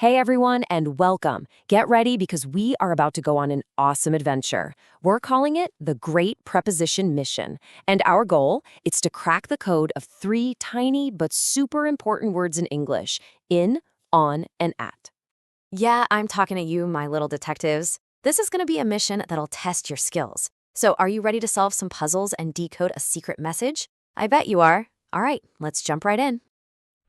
Hey everyone, and welcome. Get ready because we are about to go on an awesome adventure. We're calling it the Great Preposition Mission, and our goal is to crack the code of three tiny but super important words in English: in, on, and at. Yeah, I'm talking to you, my little detectives. This is going to be a mission that'll test your skills. So, are you ready to solve some puzzles and decode a secret message? I bet you are. All right, let's jump right in.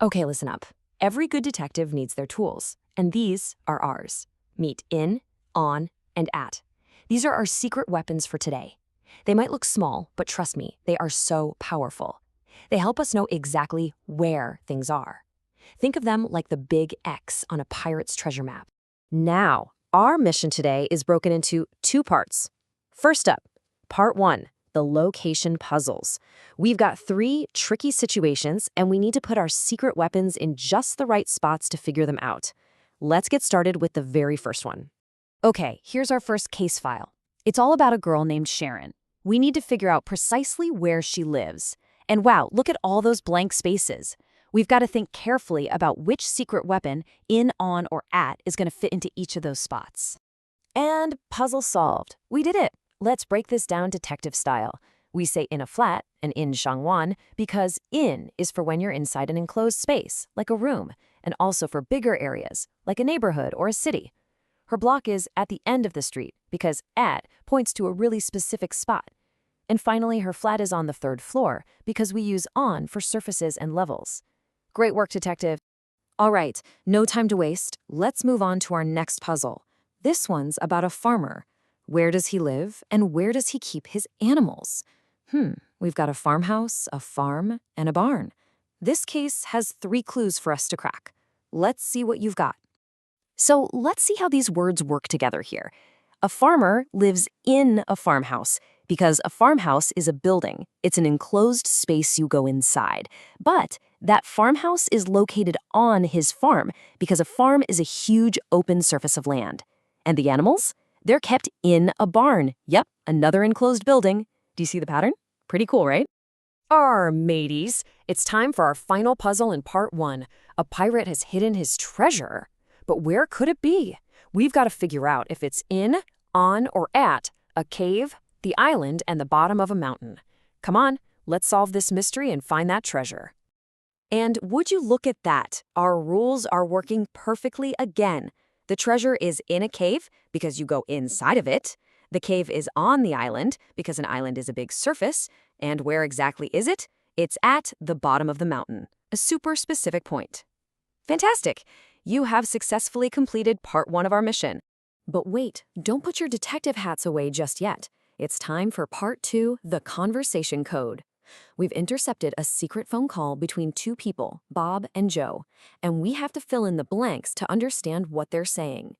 Okay, listen up. Every good detective needs their tools, and these are ours. Meet in, on, and at. These are our secret weapons for today. They might look small, but trust me, they are so powerful. They help us know exactly where things are. Think of them like the big X on a pirate's treasure map. Now, our mission today is broken into two parts. First up, part one, the location puzzles. We've got three tricky situations, and we need to put our secret weapons in just the right spots to figure them out. Let's get started with the very first one. Okay, here's our first case file. It's all about a girl named Sharon. We need to figure out precisely where she lives. And wow, look at all those blank spaces. We've got to think carefully about which secret weapon, in, on, or at, is going to fit into each of those spots. And puzzle solved. We did it. Let's break this down detective style. We say in a flat and in Shangwan because in is for when you're inside an enclosed space, like a room, and also for bigger areas, like a neighborhood or a city. Her block is at the end of the street because at points to a really specific spot. And finally, her flat is on the third floor because we use on for surfaces and levels. Great work, detective. All right, no time to waste. Let's move on to our next puzzle. This one's about a farmer. Where does he live, and where does he keep his animals? We've got a farmhouse, a farm, and a barn. This case has three clues for us to crack. Let's see what you've got. So let's see how these words work together here. A farmer lives in a farmhouse because a farmhouse is a building. It's an enclosed space you go inside. But that farmhouse is located on his farm because a farm is a huge open surface of land. And the animals? They're kept in a barn. Yep, another enclosed building. Do you see the pattern? Pretty cool, right? Mateys, it's time for our final puzzle in part one. A pirate has hidden his treasure. But where could it be? We've got to figure out if it's in, on, or at a cave, the island, and the bottom of a mountain. Come on, let's solve this mystery and find that treasure. And would you look at that? Our rules are working perfectly again. The treasure is in a cave because you go inside of it. The cave is on the island because an island is a big surface. And where exactly is it? It's at the bottom of the mountain, a super specific point. Fantastic! You have successfully completed part one of our mission. But wait, don't put your detective hats away just yet. It's time for part two, the conversation code. We've intercepted a secret phone call between two people, Bob and Joe, and we have to fill in the blanks to understand what they're saying.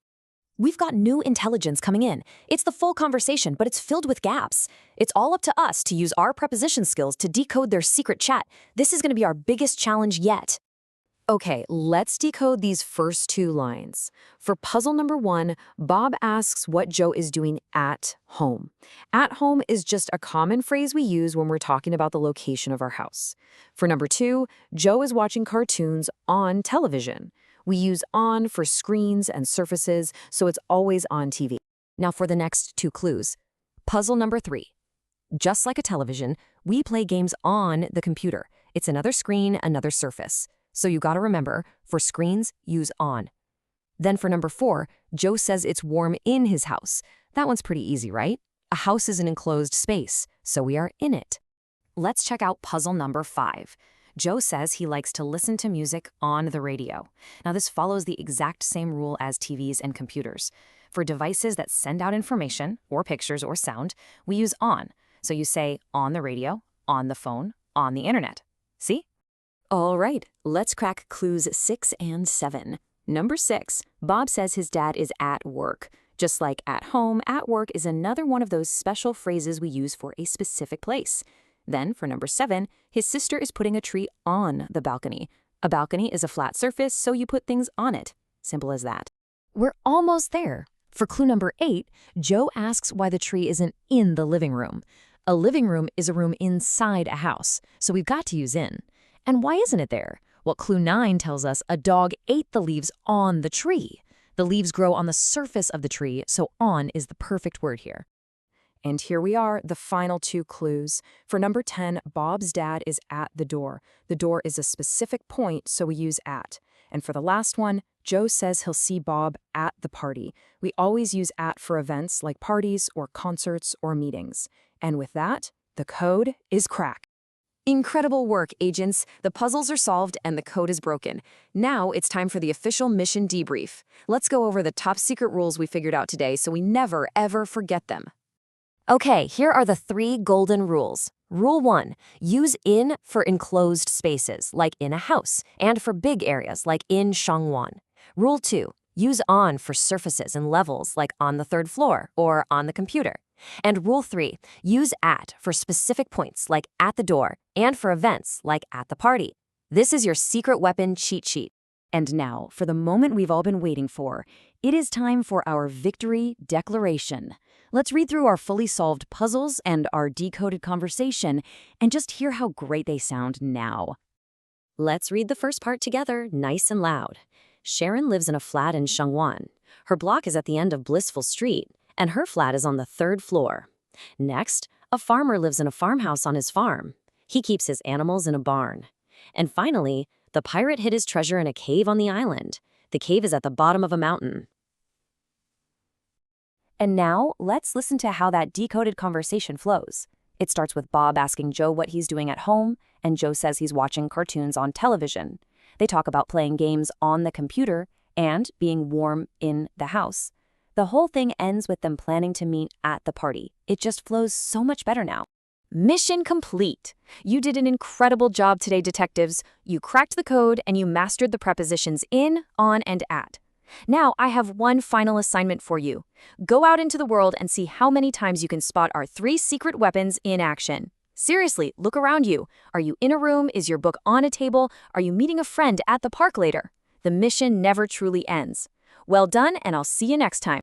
We've got new intelligence coming in. It's the full conversation, but it's filled with gaps. It's all up to us to use our preposition skills to decode their secret chat. This is going to be our biggest challenge yet. Okay, let's decode these first two lines. For puzzle number one, Bob asks what Joe is doing at home. At home is just a common phrase we use when we're talking about the location of our house. For number two, Joe is watching cartoons on television. We use on for screens and surfaces, so it's always on TV. Now for the next two clues. Puzzle number three. Just like a television, we play games on the computer. It's another screen, another surface. So you gotta remember, for screens, use on. Then for number four, Joe says it's warm in his house. That one's pretty easy, right? A house is an enclosed space, so we are in it. Let's check out puzzle number five. Joe says he likes to listen to music on the radio. Now this follows the exact same rule as TVs and computers. For devices that send out information, or pictures or sound, we use on. So you say on the radio, on the phone, on the internet. See? All right, let's crack clues 6 and 7. Number 6, Bob says his dad is at work. Just like at home, at work is another one of those special phrases we use for a specific place. Then for number 7, his sister is putting a tree on the balcony. A balcony is a flat surface, so you put things on it. Simple as that. We're almost there. For clue number 8, Joe asks why the tree isn't in the living room. A living room is a room inside a house, so we've got to use in. And why isn't it there? Well, clue 9 tells us a dog ate the leaves on the tree. The leaves grow on the surface of the tree, so on is the perfect word here. And here we are, the final 2 clues. For number 10, Bob's dad is at the door. The door is a specific point, so we use at. And for the last one, Joe says he'll see Bob at the party. We always use at for events like parties or concerts or meetings. And with that, the code is cracked. Incredible work, agents. The puzzles are solved and the code is broken. Now it's time for the official mission debrief. Let's go over the top secret rules we figured out today so we never, ever forget them. Okay, here are the 3 golden rules. Rule 1, use in for enclosed spaces, like in a house, and for big areas, like in Shangwan. Rule 2, use on for surfaces and levels, like on the 3rd floor or on the computer. And Rule 3, use at for specific points, like at the door, and for events, like at the party. This is your secret weapon cheat sheet. And now, for the moment we've all been waiting for, it is time for our victory declaration. Let's read through our fully solved puzzles and our decoded conversation and just hear how great they sound now. Let's read the first part together, nice and loud. Sharon lives in a flat in Shangwan. Her block is at the end of Blissful Street, and her flat is on the 3rd floor. Next, a farmer lives in a farmhouse on his farm. He keeps his animals in a barn. And finally, the pirate hid his treasure in a cave on the island. The cave is at the bottom of a mountain. And now, let's listen to how that decoded conversation flows. It starts with Bob asking Joe what he's doing at home, and Joe says he's watching cartoons on television. They talk about playing games on the computer and being warm in the house. The whole thing ends with them planning to meet at the party. It just flows so much better now. Mission complete! You did an incredible job today, detectives. You cracked the code and you mastered the prepositions in, on, and at. Now, I have one final assignment for you. Go out into the world and see how many times you can spot our 3 secret weapons in action. Seriously, look around you. Are you in a room? Is your book on a table? Are you meeting a friend at the park later? The mission never truly ends. Well done, and I'll see you next time.